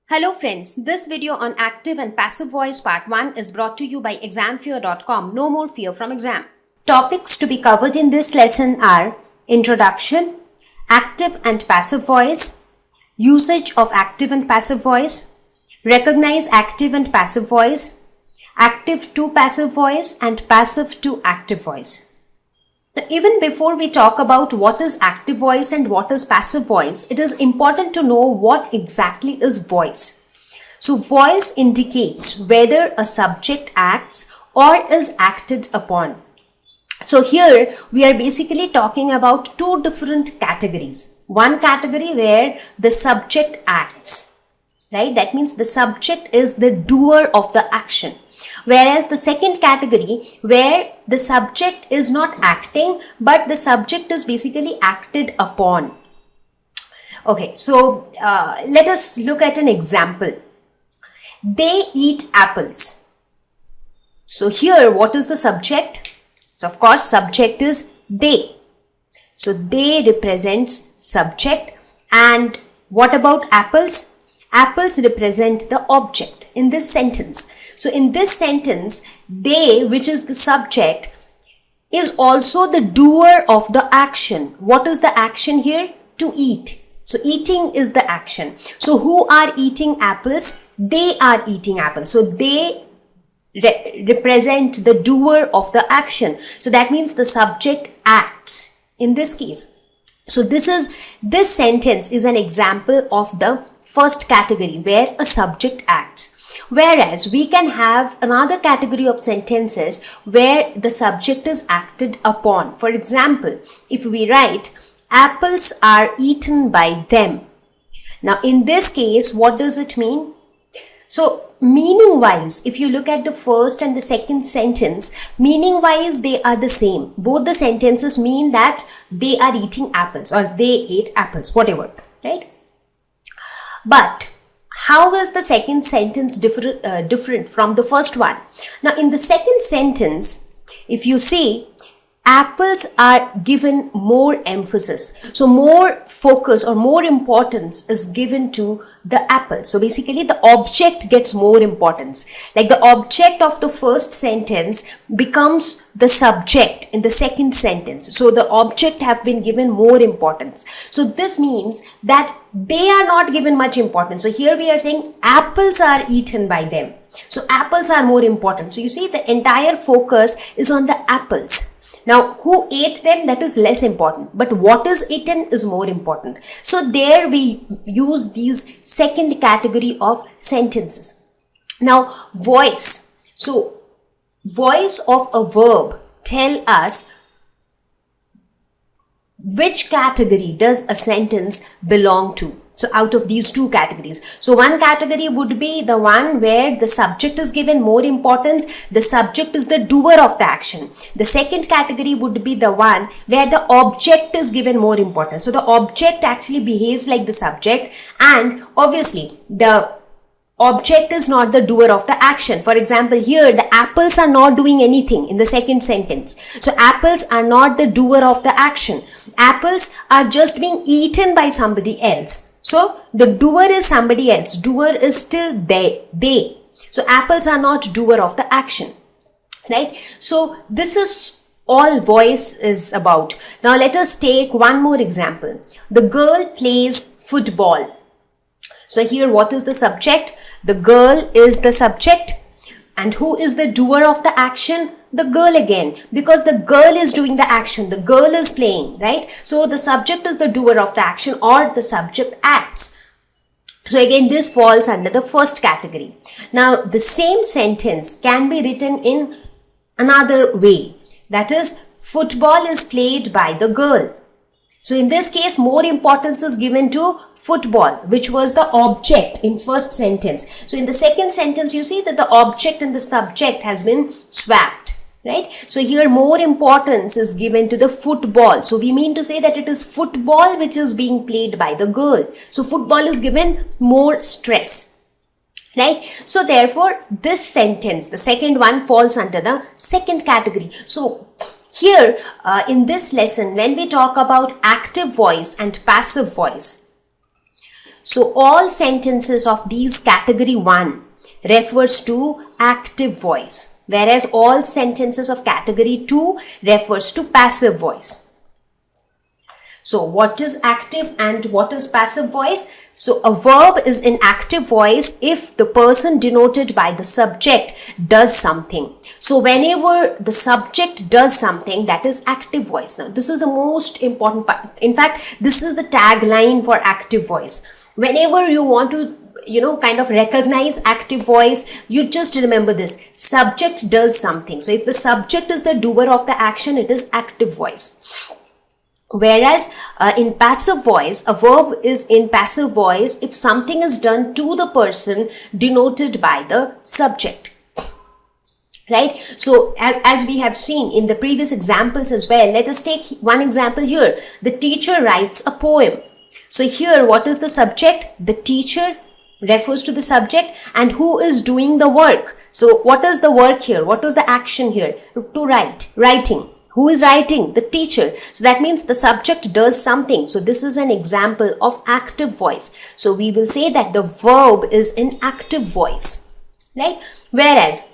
Hello friends, this video on active and passive voice part 1 is brought to you by examfear.com. No more fear from exam. Topics to be covered in this lesson are introduction, active and passive voice, usage of active and passive voice, recognize active and passive voice, active to passive voice and passive to active voice. Now, even before we talk about what is active voice and what is passive voice, it is important to know what exactly is voice. So voice indicates whether a subject acts or is acted upon. So here we are basically talking about two different categories. One category where the subject acts, right? That means the subject is the doer of the action. Whereas the second category where the subject is not acting but the subject is basically acted upon. Okay, so let us look at an example. They eat apples. So here what is the subject? So of course subject is they. So they represents subject, and what about apples? Apples represent the object in this sentence. So in this sentence, they, which is the subject, is also the doer of the action. What is the action here? To eat. So eating is the action. So who are eating apples? They are eating apples. So they represent the doer of the action. So that means the subject acts in this case. So this sentence is an example of the first category where a subject acts. Whereas we can have another category of sentences where the subject is acted upon. For example, if we write, apples are eaten by them. Now in this case, what does it mean? So meaning wise, if you look at the first and the second sentence, meaning wise they are the same. Both the sentences mean that they are eating apples or they ate apples, whatever, right? But how is the second sentence different from the first one? Now in the second sentence, if you see, apples are given more emphasis. So more focus or more importance is given to the apple. So basically the object gets more importance. Like the object of the first sentence becomes the subject in the second sentence. So the object have been given more importance. So this means that they are not given much importance. So here we are saying apples are eaten by them. So apples are more important. So you see the entire focus is on the apples. Now, who ate them, that is less important, but what is eaten is more important. So there we use these second category of sentences. Now, voice. So, voice of a verb tell us which category does a sentence belong to. So out of these two categories. So one category would be the one where the subject is given more importance. The subject is the doer of the action. The second category would be the one where the object is given more importance. So the object actually behaves like the subject, and obviously the object is not the doer of the action. For example, here the apples are not doing anything in the second sentence. So apples are not the doer of the action. Apples are just being eaten by somebody else. So the doer is somebody else. Doer is still they. So apples are not doer of the action, right? So this is all voice is about. Now let us take one more example. The girl plays football. So here what is the subject? The girl is the subject. And who is the doer of the action? The girl again, because the girl is doing the action. The girl is playing, right? So the subject is the doer of the action, or the subject acts. So again, this falls under the first category. Now the same sentence can be written in another way. That is, football is played by the girl. So in this case, more importance is given to football, which was the object in first sentence. So in the second sentence, you see that the object and the subject has been swapped, right? So here more importance is given to the football. So we mean to say that it is football which is being played by the girl. So football is given more stress, right? So therefore, this sentence, the second one, falls under the second category. So here in this lesson, when we talk about active voice and passive voice, So all sentences of these category 1 refers to active voice, whereas all sentences of category 2 refers to passive voice. So what is active and what is passive voice? So a verb is in active voice if the person denoted by the subject does something. So whenever the subject does something, that is active voice. Now this is the most important part. In fact, this is the tagline for active voice. Whenever you want to kind of recognize active voice, you just remember this: subject does something. So if the subject is the doer of the action, it is active voice. Whereas in passive voice, a verb is in passive voice if something is done to the person denoted by the subject. Right? So as we have seen in the previous examples as well, let us take one example here. The teacher writes a poem. So here, what is the subject? The teacher refers to the subject, and who is doing the work? So what is the work here? What is the action here? To write, writing. Who is writing? The teacher. So that means the subject does something. So this is an example of active voice. So we will say that the verb is in active voice, right? Whereas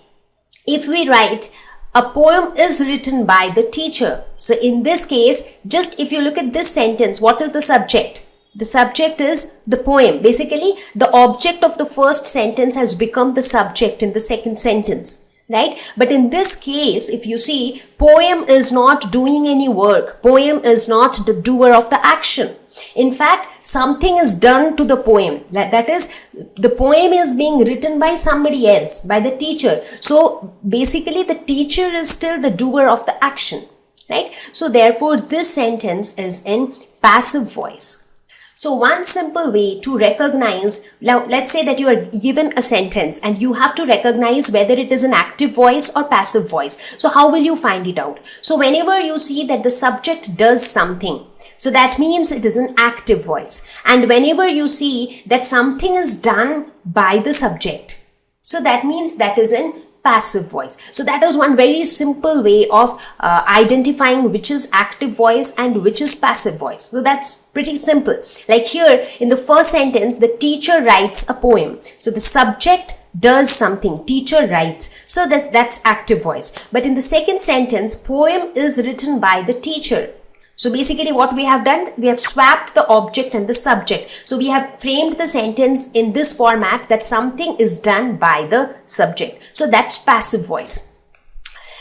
if we write a poem is written by the teacher. So in this case, just if you look at this sentence, what is the subject? The subject is the poem. Basically, the object of the first sentence has become the subject in the second sentence. Right? But in this case, if you see, poem is not doing any work. Poem is not the doer of the action. In fact, something is done to the poem. That is, the poem is being written by somebody else, by the teacher. So basically, the teacher is still the doer of the action. Right? So therefore, this sentence is in passive voice. So one simple way to recognize, now let's say that you are given a sentence and you have to recognize whether it is an active voice or passive voice. So how will you find it out? So whenever you see that the subject does something, so that means it is an active voice. And whenever you see that something is done by the subject, so that means that is an passive voice. So that is one very simple way of identifying which is active voice and which is passive voice. So that's pretty simple. Like here in the first sentence, the teacher writes a poem. So the subject does something, teacher writes. So that's active voice. But in the second sentence, poem is written by the teacher. So basically what we have done, we have swapped the object and the subject. So we have framed the sentence in this format that something is done by the subject. So that's passive voice.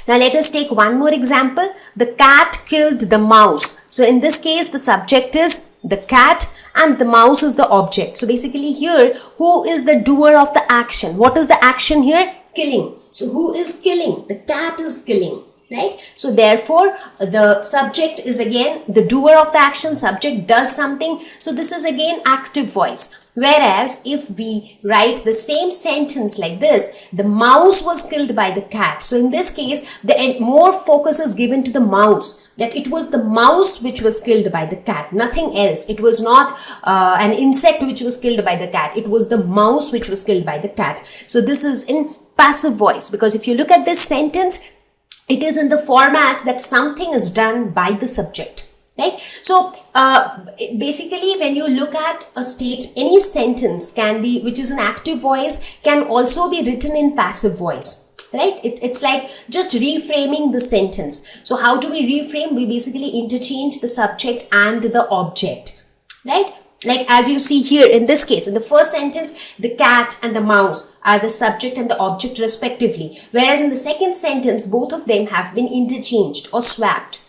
Now let us take one more example. The cat killed the mouse. So in this case, the subject is the cat and the mouse is the object. So basically here, who is the doer of the action? What is the action here? Killing. So who is killing? The cat is killing. Right? So therefore, the subject is again the doer of the action, subject does something. So this is again active voice. Whereas if we write the same sentence like this, the mouse was killed by the cat. So in this case, more focus is given to the mouse, that it was the mouse which was killed by the cat, nothing else. It was not an insect which was killed by the cat. It was the mouse which was killed by the cat. So this is in passive voice, because if you look at this sentence, it is in the format that something is done by the subject, right? So basically when you look at a any sentence can be, which is an active voice, can also be written in passive voice, right? It's like just reframing the sentence. So how do we reframe? We basically interchange the subject and the object, right? Like as you see here in this case, in the first sentence, the cat and the mouse are the subject and the object respectively. Whereas in the second sentence, both of them have been interchanged or swapped.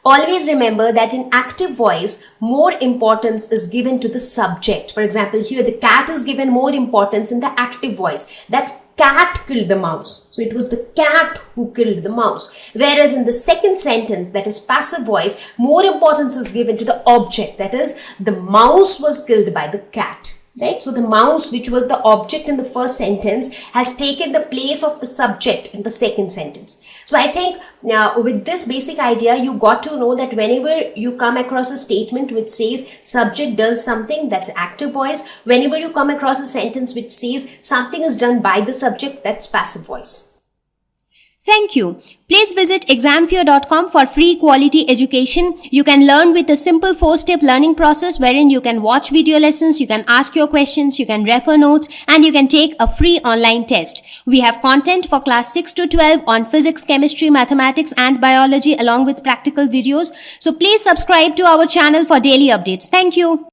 Always remember that in active voice, more importance is given to the subject. For example, here the cat is given more importance in the active voice. That cat killed the mouse. So it was the cat who killed the mouse. Whereas in the second sentence, that is passive voice, more importance is given to the object. That is, the mouse was killed by the cat. Right? So the mouse, which was the object in the first sentence, has taken the place of the subject in the second sentence. So I think now with this basic idea, you got to know that whenever you come across a statement which says subject does something, that's active voice. Whenever you come across a sentence which says something is done by the subject, that's passive voice. Thank you. Please visit examfear.com for free quality education. You can learn with a simple 4-step learning process wherein you can watch video lessons, you can ask your questions, you can refer notes, and you can take a free online test. We have content for class 6 to 12 on physics, chemistry, mathematics, and biology along with practical videos. So please subscribe to our channel for daily updates. Thank you.